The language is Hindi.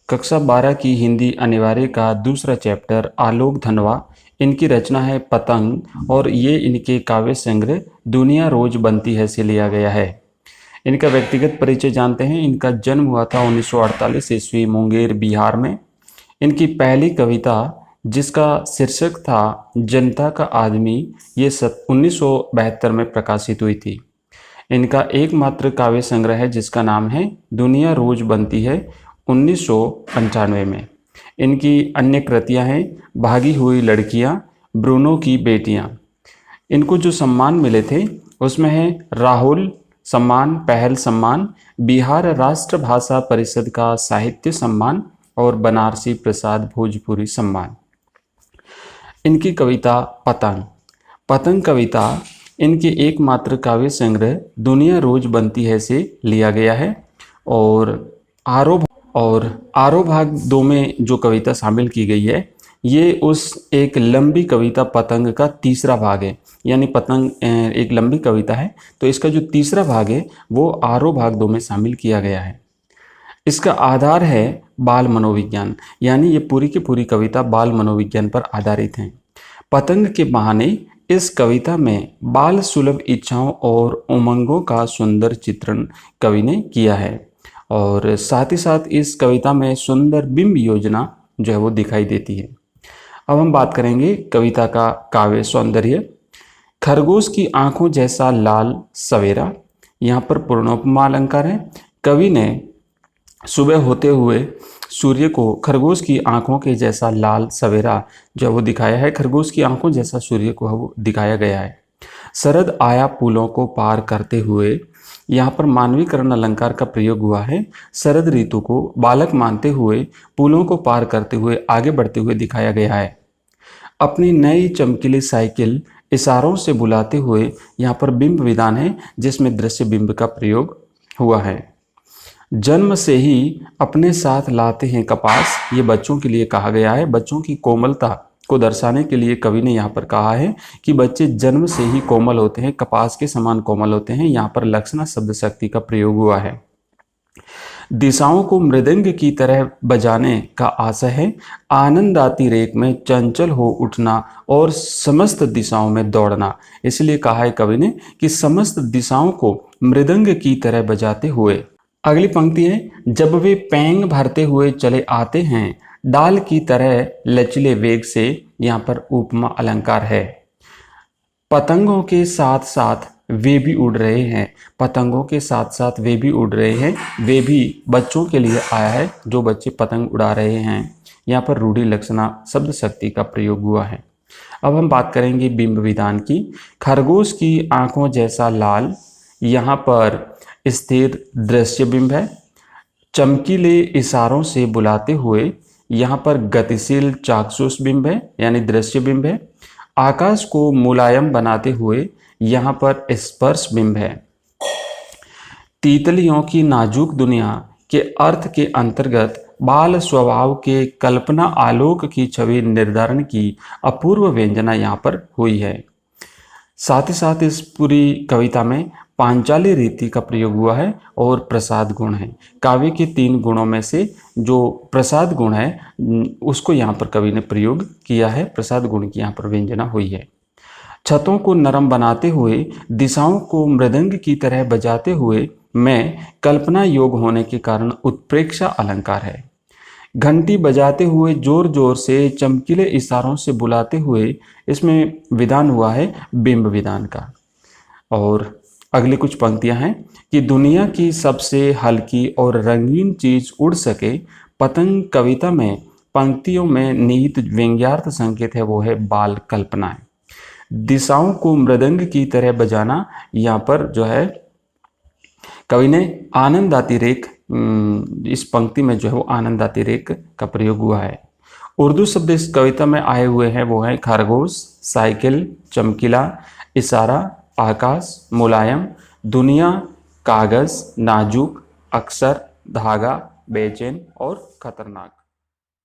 कक्षा 12 की हिंदी अनिवार्य का दूसरा चैप्टर आलोक धनवा। इनकी रचना है पतंग और ये इनके काव्य संग्रह दुनिया रोज बनती है से लिया गया है। इनका व्यक्तिगत परिचय जानते हैं। इनका जन्म हुआ था 1948 ईस्वी मुंगेर बिहार में। इनकी पहली कविता जिसका शीर्षक था जनता का आदमी ये 1972 में प्रकाशित हुई थी। इनका एकमात्र काव्य संग्रह है जिसका नाम है दुनिया रोज बनती है 1995 में। इनकी अन्य कृतियां हैं भागी हुई लड़कियां, ब्रूनो की बेटियां। इनको जो सम्मान मिले थे उसमें है राहुल सम्मान, पहल सम्मान, बिहार राष्ट्र भाषा परिषद का साहित्य सम्मान और बनारसी प्रसाद भोजपुरी सम्मान। इनकी कविता पतंग। पतंग कविता इनके एकमात्र काव्य संग्रह दुनिया रोज बनती है से लिया गया है और आरो भाग 2 में जो कविता शामिल की गई है ये उस एक लंबी कविता पतंग का तीसरा भाग है। यानी पतंग एक लंबी कविता है तो इसका जो तीसरा भाग है वो आरो भाग 2 में शामिल किया गया है। इसका आधार है बाल मनोविज्ञान, यानी ये पूरी की पूरी कविता बाल मनोविज्ञान पर आधारित है। पतंग के बहाने इस कविता में बाल सुलभ इच्छाओं और उमंगों का सुंदर चित्रण कवि ने किया है और साथ ही साथ इस कविता में सुंदर बिंब योजना जो है वो दिखाई देती है। अब हम बात करेंगे कविता का काव्य सौंदर्य। खरगोश की आंखों जैसा लाल सवेरा, यहाँ पर पूर्णोपमा अलंकार है। कवि ने सुबह होते हुए सूर्य को खरगोश की आंखों के जैसा लाल सवेरा जो वो दिखाया है। खरगोश की आंखों जैसा सूर्य को वो दिखाया गया है। शरद आया पुलों को पार करते हुए, यहाँ पर मानवीकरण अलंकार का प्रयोग हुआ है। शरद ऋतु को बालक मानते हुए पुलों को पार करते हुए आगे बढ़ते हुए दिखाया गया है। अपनी नई चमकीली साइकिल इशारों से बुलाते हुए, यहाँ पर बिंब विधान है जिसमें दृश्य बिंब का प्रयोग हुआ है। जन्म से ही अपने साथ लाते हैं कपास, ये बच्चों के लिए कहा गया है। बच्चों की कोमलता को दर्शाने के लिए कवि ने यहाँ पर कहा है कि बच्चे जन्म से ही कोमल होते हैं, कपास के समान कोमल होते हैं। यहाँ पर लक्षणा शब्द शक्ति का प्रयोग हुआ है। दिशाओं को मृदंग की तरह बजाने का आशय है। आनंद आती रेख में चंचल हो उठना और समस्त दिशाओं में दौड़ना, इसलिए कहा है कवि ने कि समस्त दिशाओं को मृदंग की तरह बजाते हुए। अगली पंक्ति है, जब वे पैंग भरते हुए चले आते हैं डाल की तरह लचीले वेग से, यहाँ पर उपमा अलंकार है। पतंगों के साथ साथ वे भी उड़ रहे हैं। पतंगों के साथ साथ वे भी उड़ रहे हैं, वे भी बच्चों के लिए आया है जो बच्चे पतंग उड़ा रहे हैं। यहाँ पर रूढ़ि लक्षणा शब्द शक्ति का प्रयोग हुआ है। अब हम बात करेंगे बिंब विधान की। खरगोश की आंखों जैसा लाल, यहाँ पर स्थिर दृश्य बिंब है। चमकीले इशारों से बुलाते हुए, यहाँ पर गतिशील चाक्षुष बिंब है यानी दृश्य बिंब है। आकाश को मुलायम बनाते हुए, यहाँ पर स्पर्श बिंब है। तितलियों की नाजुक दुनिया के अर्थ के अंतर्गत बाल स्वभाव के कल्पना आलोक की छवि निर्धारण की अपूर्व व्यंजना यहाँ पर हुई है। साथ ही साथ इस पूरी कविता में पांचाली रीति का प्रयोग हुआ है और प्रसाद गुण है। काव्य के 3 गुणों में से जो प्रसाद गुण है उसको यहाँ पर कवि ने प्रयोग किया है। प्रसाद गुण की यहाँ पर व्यंजना हुई है। छतों को नरम बनाते हुए, दिशाओं को मृदंग की तरह बजाते हुए में कल्पना योग होने के कारण उत्प्रेक्षा अलंकार है। घंटी बजाते हुए जोर जोर से चमकीले इशारों से बुलाते हुए, इसमें विधान हुआ है बिंब विधान का। और अगली कुछ पंक्तियां हैं कि दुनिया की सबसे हल्की और रंगीन चीज उड़ सके। पतंग कविता में पंक्तियों में निहित व्यंग्यार्थ संकेत है वो है बाल कल्पना है। दिशाओं को मृदंग की तरह बजाना, यहाँ पर जो है कवि ने आनंद आती रेख, इस पंक्ति में जो है वो आनंद आती रेख का प्रयोग हुआ है। उर्दू शब्द इस कविता में आए हुए हैं वो है खरगोश, साइकिल, चमकीला, इशारा, आकाश, मुलायम, दुनिया, कागज, नाजुक, अक्षर, धागा, बेचैन और खतरनाक।